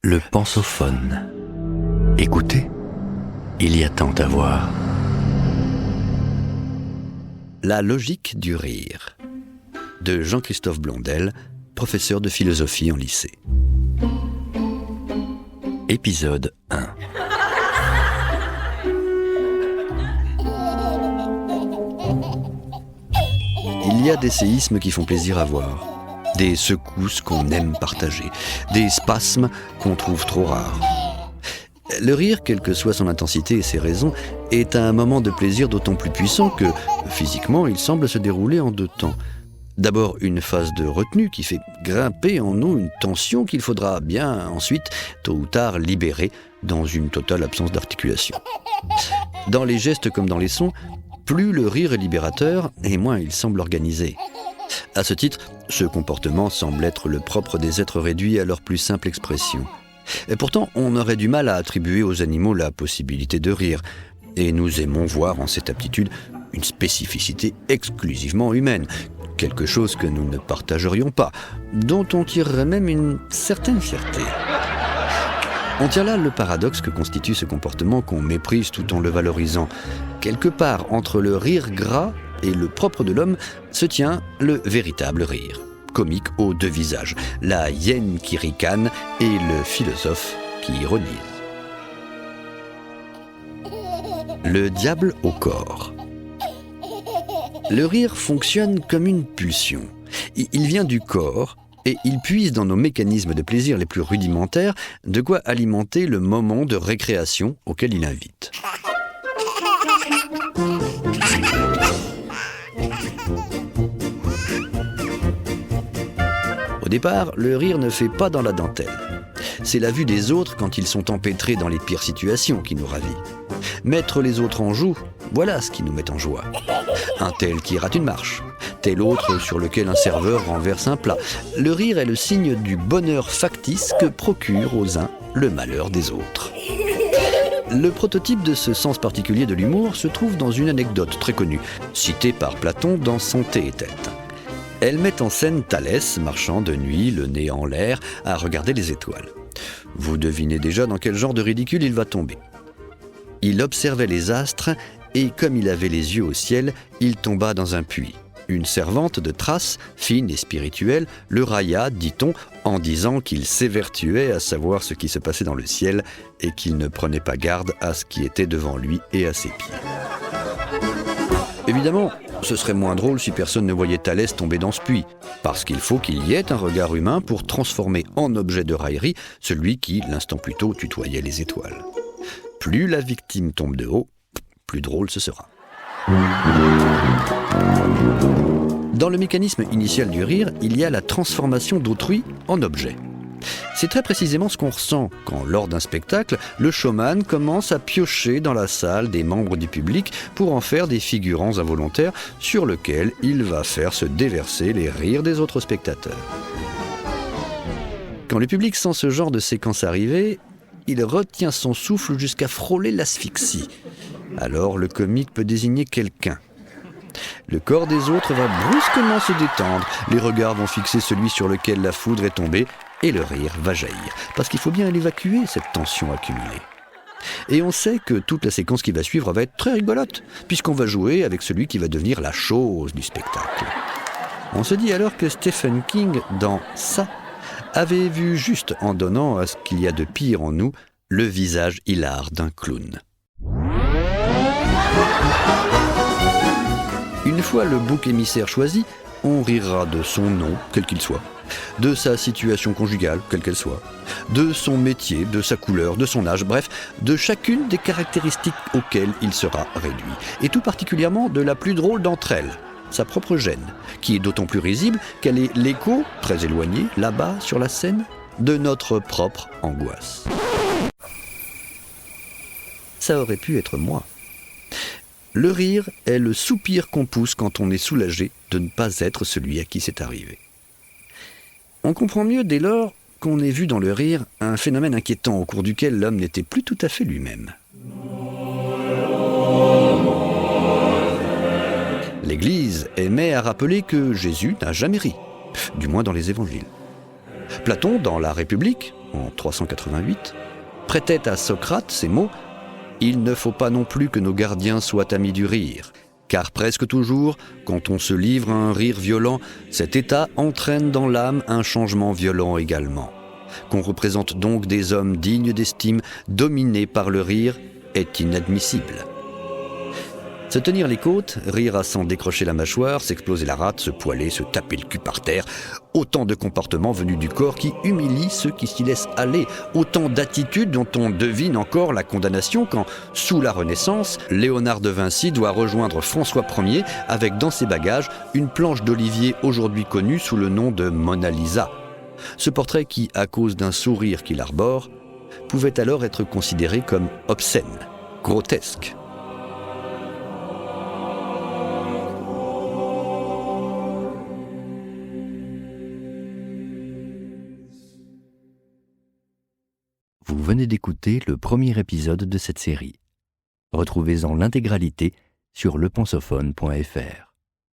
Le pensophone. Écoutez, il y a tant à voir. La logique du rire, de Jean-Christophe Blondel, professeur de philosophie en lycée. Épisode 1. Il y a des séismes qui font plaisir à voir, des secousses qu'on aime partager, des spasmes qu'on trouve trop rares. Le rire, quelle que soit son intensité et ses raisons, est un moment de plaisir d'autant plus puissant que, physiquement, il semble se dérouler en deux temps. D'abord, une phase de retenue qui fait grimper en nous une tension qu'il faudra bien ensuite, tôt ou tard, libérer dans une totale absence d'articulation. Dans les gestes comme dans les sons, plus le rire est libérateur et moins il semble organisé. À ce titre, ce comportement semble être le propre des êtres réduits à leur plus simple expression. Et pourtant, on aurait du mal à attribuer aux animaux la possibilité de rire. Et nous aimons voir en cette aptitude une spécificité exclusivement humaine, quelque chose que nous ne partagerions pas, dont on tirerait même une certaine fierté. On tient là le paradoxe que constitue ce comportement qu'on méprise tout en le valorisant. Quelque part entre le rire gras et le propre de l'homme se tient le véritable rire, comique aux deux visages, la hyène qui ricane et le philosophe qui ironise. Le diable au corps. Le rire fonctionne comme une pulsion. Il vient du corps et il puise dans nos mécanismes de plaisir les plus rudimentaires de quoi alimenter le moment de récréation auquel il invite. Au départ, le rire ne fait pas dans la dentelle. C'est la vue des autres quand ils sont empêtrés dans les pires situations qui nous ravit. Mettre les autres en joue, voilà ce qui nous met en joie. Un tel qui rate une marche, tel autre sur lequel un serveur renverse un plat. Le rire est le signe du bonheur factice que procure aux uns le malheur des autres. Le prototype de ce sens particulier de l'humour se trouve dans une anecdote très connue, citée par Platon dans son Thé et Tête. Elle met en scène Thalès, marchant de nuit, le nez en l'air, à regarder les étoiles. Vous devinez déjà dans quel genre de ridicule il va tomber. Il observait les astres et, comme il avait les yeux au ciel, il tomba dans un puits. Une servante de Thrace, fine et spirituelle, le railla, dit-on, en disant qu'il s'évertuait à savoir ce qui se passait dans le ciel et qu'il ne prenait pas garde à ce qui était devant lui et à ses pieds. Évidemment, ce serait moins drôle si personne ne voyait Thalès tomber dans ce puits, parce qu'il faut qu'il y ait un regard humain pour transformer en objet de raillerie celui qui, l'instant plus tôt, tutoyait les étoiles. Plus la victime tombe de haut, plus drôle ce sera. Dans le mécanisme initial du rire, il y a la transformation d'autrui en objet. C'est très précisément ce qu'on ressent quand, lors d'un spectacle, le showman commence à piocher dans la salle des membres du public pour en faire des figurants involontaires sur lesquels il va faire se déverser les rires des autres spectateurs. Quand le public sent ce genre de séquence arriver, il retient son souffle jusqu'à frôler l'asphyxie. Alors le comique peut désigner quelqu'un. Le corps des autres va brusquement se détendre, les regards vont fixer celui sur lequel la foudre est tombée et le rire va jaillir, parce qu'il faut bien l'évacuer, cette tension accumulée. Et on sait que toute la séquence qui va suivre va être très rigolote, puisqu'on va jouer avec celui qui va devenir la chose du spectacle. On se dit alors que Stephen King, dans Ça, avait vu juste en donnant à ce qu'il y a de pire en nous le visage hilar d'un clown. Une fois le bouc émissaire choisi, on rira de son nom, quel qu'il soit, de sa situation conjugale, quelle qu'elle soit, de son métier, de sa couleur, de son âge, bref, de chacune des caractéristiques auxquelles il sera réduit, et tout particulièrement de la plus drôle d'entre elles, sa propre gêne, qui est d'autant plus risible qu'elle est l'écho, très éloigné, là-bas sur la scène, de notre propre angoisse. Ça aurait pu être moi. Le rire est le soupir qu'on pousse quand on est soulagé de ne pas être celui à qui c'est arrivé. On comprend mieux dès lors qu'on ait vu dans le rire un phénomène inquiétant au cours duquel l'homme n'était plus tout à fait lui-même. L'Église aimait à rappeler que Jésus n'a jamais ri, du moins dans les évangiles. Platon, dans La République, en 388, prêtait à Socrate ces mots « Il ne faut pas non plus que nos gardiens soient amis du rire, car presque toujours, quand on se livre à un rire violent, cet état entraîne dans l'âme un changement violent également. Qu'on représente donc des hommes dignes d'estime, dominés par le rire, est inadmissible. » Se tenir les côtes, rire à s'en décrocher la mâchoire, s'exploser la rate, se poiler, se taper le cul par terre, autant de comportements venus du corps qui humilient ceux qui s'y laissent aller, autant d'attitudes dont on devine encore la condamnation quand, sous la Renaissance, Léonard de Vinci doit rejoindre François Ier avec dans ses bagages une planche d'olivier aujourd'hui connue sous le nom de Mona Lisa. Ce portrait qui, à cause d'un sourire qu'il arbore, pouvait alors être considéré comme obscène, grotesque. Vous venez d'écouter le premier épisode de cette série. Retrouvez-en l'intégralité sur lepensophone.fr.